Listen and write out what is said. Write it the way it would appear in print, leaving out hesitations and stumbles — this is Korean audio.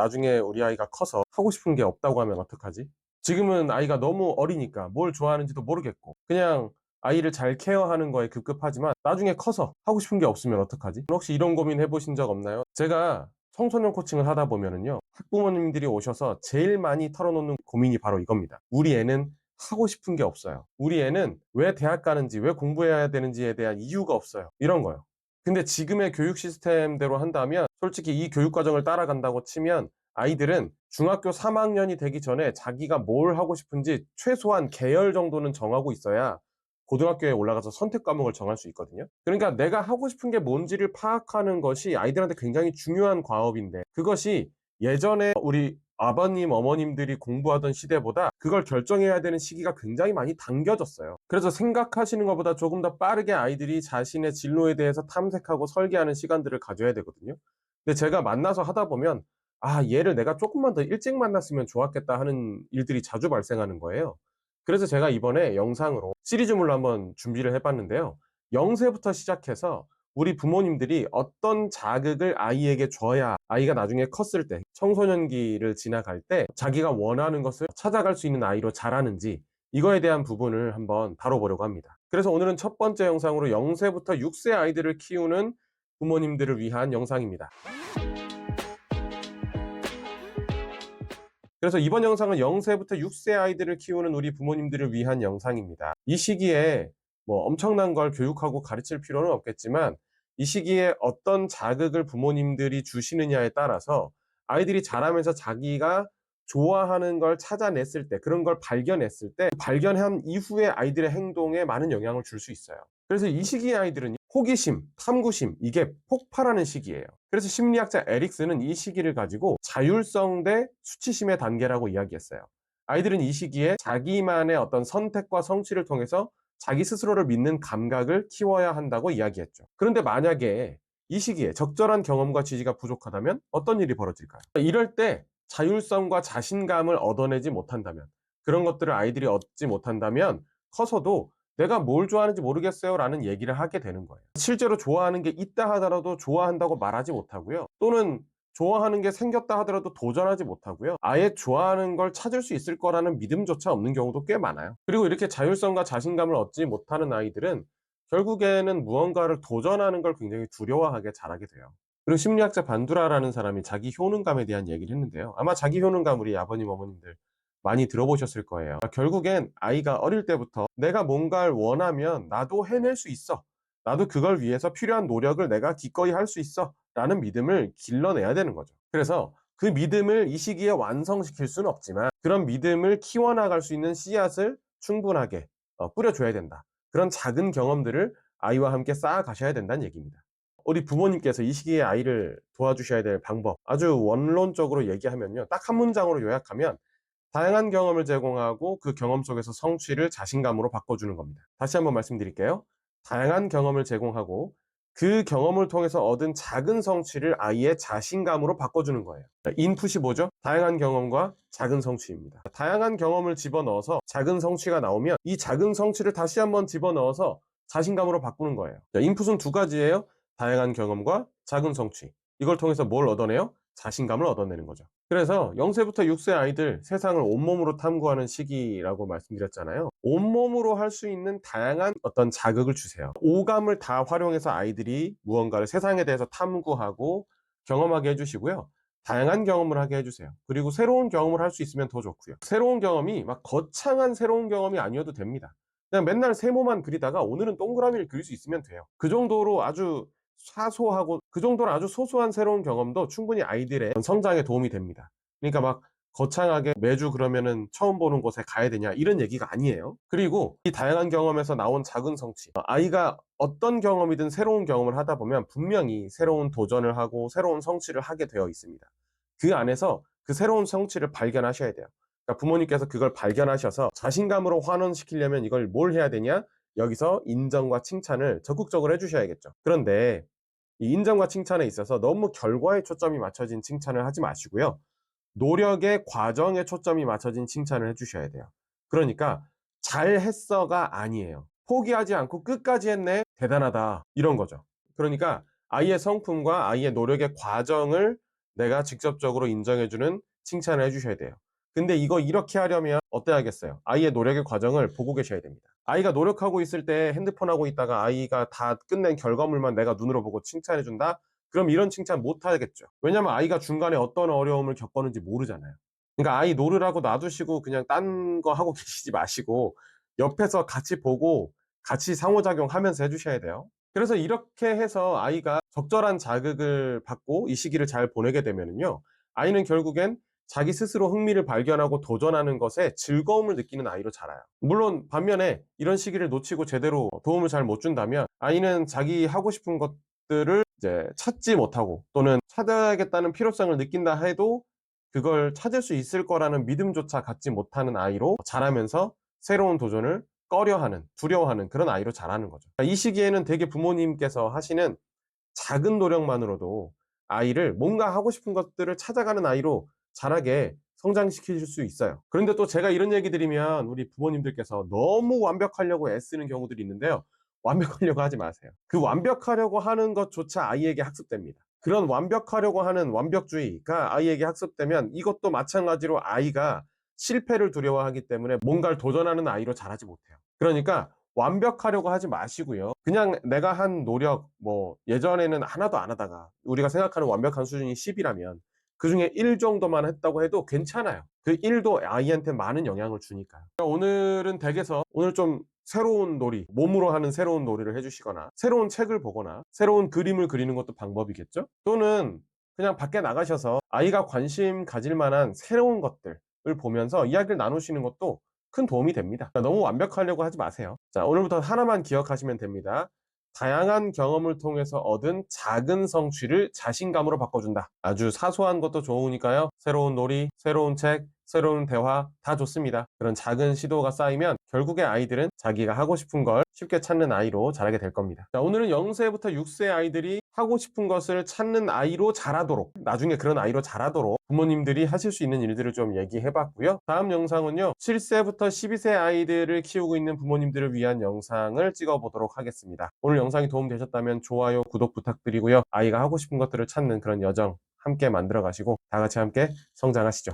나중에 우리 아이가 커서 하고 싶은 게 없다고 하면 어떡하지? 지금은 아이가 너무 어리니까 뭘 좋아하는지도 모르겠고 그냥 아이를 잘 케어하는 거에 급급하지만 나중에 커서 하고 싶은 게 없으면 어떡하지? 혹시 이런 고민 해보신 적 없나요? 제가 청소년 코칭을 하다 보면은요, 학부모님들이 오셔서 제일 많이 털어놓는 고민이 바로 이겁니다. 우리 애는 하고 싶은 게 없어요. 우리 애는 왜 대학 가는지, 왜 공부해야 되는지에 대한 이유가 없어요. 이런 거요. 근데 지금의 교육 시스템대로 한다면 솔직히 이 교육 과정을 따라간다고 치면 아이들은 중학교 3학년이 되기 전에 자기가 뭘 하고 싶은지 최소한 계열 정도는 정하고 있어야 고등학교에 올라가서 선택 과목을 정할 수 있거든요. 그러니까 내가 하고 싶은 게 뭔지를 파악하는 것이 아이들한테 굉장히 중요한 과업인데 그것이 예전에 우리 아버님, 어머님들이 공부하던 시대보다 그걸 결정해야 되는 시기가 굉장히 많이 당겨졌어요. 그래서 생각하시는 것보다 조금 더 빠르게 아이들이 자신의 진로에 대해서 탐색하고 설계하는 시간들을 가져야 되거든요. 근데 제가 만나서 하다 보면 얘를 내가 조금만 더 일찍 만났으면 좋았겠다 하는 일들이 자주 발생하는 거예요. 그래서 제가 이번에 영상으로 시리즈물로 한번 준비를 해봤는데요. 0세부터 시작해서 우리 부모님들이 어떤 자극을 아이에게 줘야 아이가 나중에 컸을 때 청소년기를 지나갈 때 자기가 원하는 것을 찾아갈 수 있는 아이로 자라는지 이거에 대한 부분을 한번 다뤄보려고 합니다. 그래서 오늘은 첫 번째 영상으로 0세부터 6세 아이들을 키우는 부모님들을 위한 영상입니다. 그래서 이번 영상은 0세부터 6세 아이들을 키우는 우리 부모님들을 위한 영상입니다. 이 시기에 뭐 엄청난 걸 교육하고 가르칠 필요는 없겠지만 이 시기에 어떤 자극을 부모님들이 주시느냐에 따라서 아이들이 자라면서 자기가 좋아하는 걸 찾아냈을 때, 그런 걸 발견했을 때 발견한 이후에 아이들의 행동에 많은 영향을 줄 수 있어요. 그래서 이 시기의 아이들은 호기심, 탐구심, 이게 폭발하는 시기예요. 그래서 심리학자 에릭슨은 이 시기를 가지고 자율성 대 수치심의 단계라고 이야기했어요. 아이들은 이 시기에 자기만의 어떤 선택과 성취를 통해서 자기 스스로를 믿는 감각을 키워야 한다고 이야기했죠. 그런데 만약에 이 시기에 적절한 경험과 지지가 부족하다면 어떤 일이 벌어질까요? 이럴 때 자율성과 자신감을 얻어내지 못한다면, 그런 것들을 아이들이 얻지 못한다면 커서도 내가 뭘 좋아하는지 모르겠어요 라는 얘기를 하게 되는 거예요. 실제로 좋아하는 게 있다 하더라도 좋아한다고 말하지 못하고요. 또는 좋아하는 게 생겼다 하더라도 도전하지 못하고요. 아예 좋아하는 걸 찾을 수 있을 거라는 믿음조차 없는 경우도 꽤 많아요. 그리고 이렇게 자율성과 자신감을 얻지 못하는 아이들은 결국에는 무언가를 도전하는 걸 굉장히 두려워하게 자라게 돼요. 그리고 심리학자 반두라라는 사람이 자기 효능감에 대한 얘기를 했는데요. 아마 자기 효능감 우리 아버님, 어머님들 많이 들어보셨을 거예요. 결국엔 아이가 어릴 때부터 내가 뭔가를 원하면 나도 해낼 수 있어. 나도 그걸 위해서 필요한 노력을 내가 기꺼이 할 수 있어. 라는 믿음을 길러내야 되는 거죠. 그래서 그 믿음을 이 시기에 완성시킬 수는 없지만 그런 믿음을 키워나갈 수 있는 씨앗을 충분하게 뿌려줘야 된다. 그런 작은 경험들을 아이와 함께 쌓아가셔야 된다는 얘기입니다. 우리 부모님께서 이 시기에 아이를 도와주셔야 될 방법, 아주 원론적으로 얘기하면요. 딱 한 문장으로 요약하면 다양한 경험을 제공하고 그 경험 속에서 성취를 자신감으로 바꿔주는 겁니다. 다시 한번 말씀드릴게요. 다양한 경험을 제공하고 그 경험을 통해서 얻은 작은 성취를 아이의 자신감으로 바꿔주는 거예요. 인풋이 뭐죠? 다양한 경험과 작은 성취입니다. 다양한 경험을 집어넣어서 작은 성취가 나오면 이 작은 성취를 다시 한번 집어넣어서 자신감으로 바꾸는 거예요. 인풋은 두 가지예요. 다양한 경험과 작은 성취. 이걸 통해서 뭘 얻어내요? 자신감을 얻어내는 거죠. 그래서 0세부터 6세 아이들 세상을 온몸으로 탐구하는 시기라고 말씀드렸잖아요. 온몸으로 할 수 있는 다양한 어떤 자극을 주세요. 오감을 다 활용해서 아이들이 무언가를 세상에 대해서 탐구하고 경험하게 해주시고요. 다양한 경험을 하게 해주세요. 그리고 새로운 경험을 할 수 있으면 더 좋고요. 새로운 경험이 막 거창한 새로운 경험이 아니어도 됩니다. 그냥 맨날 세모만 그리다가 오늘은 동그라미를 그릴 수 있으면 돼요. 그 정도로 아주 사소하고 그 정도로 아주 소소한 새로운 경험도 충분히 아이들의 성장에 도움이 됩니다. 그러니까 막 거창하게 매주 그러면은 처음 보는 곳에 가야 되냐 이런 얘기가 아니에요. 그리고 이 다양한 경험에서 나온 작은 성취, 아이가 어떤 경험이든 새로운 경험을 하다 보면 분명히 새로운 도전을 하고 새로운 성취를 하게 되어 있습니다. 그 안에서 그 새로운 성취를 발견하셔야 돼요. 그러니까 부모님께서 그걸 발견하셔서 자신감으로 환원시키려면 이걸 뭘 해야 되냐? 여기서 인정과 칭찬을 적극적으로 해주셔야겠죠. 그런데 이 인정과 칭찬에 있어서 너무 결과에 초점이 맞춰진 칭찬을 하지 마시고요. 노력의 과정에 초점이 맞춰진 칭찬을 해주셔야 돼요. 그러니까 잘했어가 아니에요. 포기하지 않고 끝까지 했네, 대단하다, 이런 거죠. 그러니까 아이의 성품과 아이의 노력의 과정을 내가 직접적으로 인정해주는 칭찬을 해주셔야 돼요. 근데 이거 이렇게 하려면 어때야겠어요? 아이의 노력의 과정을 보고 계셔야 됩니다. 아이가 노력하고 있을 때 핸드폰 하고 있다가 아이가 다 끝낸 결과물만 내가 눈으로 보고 칭찬해준다? 그럼 이런 칭찬 못 하겠죠. 왜냐면 아이가 중간에 어떤 어려움을 겪었는지 모르잖아요. 그러니까 아이 노르라고 놔두시고 그냥 딴 거 하고 계시지 마시고 옆에서 같이 보고 같이 상호작용하면서 해주셔야 돼요. 그래서 이렇게 해서 아이가 적절한 자극을 받고 이 시기를 잘 보내게 되면은요, 아이는 결국엔 자기 스스로 흥미를 발견하고 도전하는 것에 즐거움을 느끼는 아이로 자라요. 물론 반면에 이런 시기를 놓치고 제대로 도움을 잘 못 준다면 아이는 자기 하고 싶은 것들을 이제 찾지 못하고 또는 찾아야겠다는 필요성을 느낀다 해도 그걸 찾을 수 있을 거라는 믿음조차 갖지 못하는 아이로 자라면서 새로운 도전을 꺼려하는, 두려워하는 그런 아이로 자라는 거죠. 이 시기에는 되게 부모님께서 하시는 작은 노력만으로도 아이를 뭔가 하고 싶은 것들을 찾아가는 아이로 자라게 성장시킬 수 있어요. 그런데 또 제가 이런 얘기 드리면 우리 부모님들께서 너무 완벽하려고 애쓰는 경우들이 있는데요. 완벽하려고 하지 마세요. 그 완벽하려고 하는 것조차 아이에게 학습됩니다. 그런 완벽하려고 하는 완벽주의가 아이에게 학습되면 이것도 마찬가지로 아이가 실패를 두려워하기 때문에 뭔가를 도전하는 아이로 자라지 못해요. 그러니까 완벽하려고 하지 마시고요. 그냥 내가 한 노력, 뭐 예전에는 하나도 안 하다가 우리가 생각하는 완벽한 수준이 10이라면 그중에 1 정도만 했다고 해도 괜찮아요. 그 1도 아이한테 많은 영향을 주니까요. 오늘은 댁에서 오늘 좀 새로운 놀이, 몸으로 하는 새로운 놀이를 해주시거나 새로운 책을 보거나 새로운 그림을 그리는 것도 방법이겠죠? 또는 그냥 밖에 나가셔서 아이가 관심 가질 만한 새로운 것들을 보면서 이야기를 나누시는 것도 큰 도움이 됩니다. 너무 완벽하려고 하지 마세요. 자, 오늘부터 하나만 기억하시면 됩니다. 다양한 경험을 통해서 얻은 작은 성취를 자신감으로 바꿔준다. 아주 사소한 것도 좋으니까요. 새로운 놀이, 새로운 책, 새로운 대화 다 좋습니다. 그런 작은 시도가 쌓이면 결국에 아이들은 자기가 하고 싶은 걸 쉽게 찾는 아이로 자라게 될 겁니다. 자, 오늘은 0세부터 6세 아이들이 하고 싶은 것을 찾는 아이로 자라도록, 나중에 그런 아이로 자라도록 부모님들이 하실 수 있는 일들을 좀 얘기해 봤고요. 다음 영상은요, 7세부터 12세 아이들을 키우고 있는 부모님들을 위한 영상을 찍어 보도록 하겠습니다. 오늘 영상이 도움되셨다면 좋아요, 구독 부탁드리고요. 아이가 하고 싶은 것들을 찾는 그런 여정 함께 만들어 가시고 다 같이 함께 성장하시죠.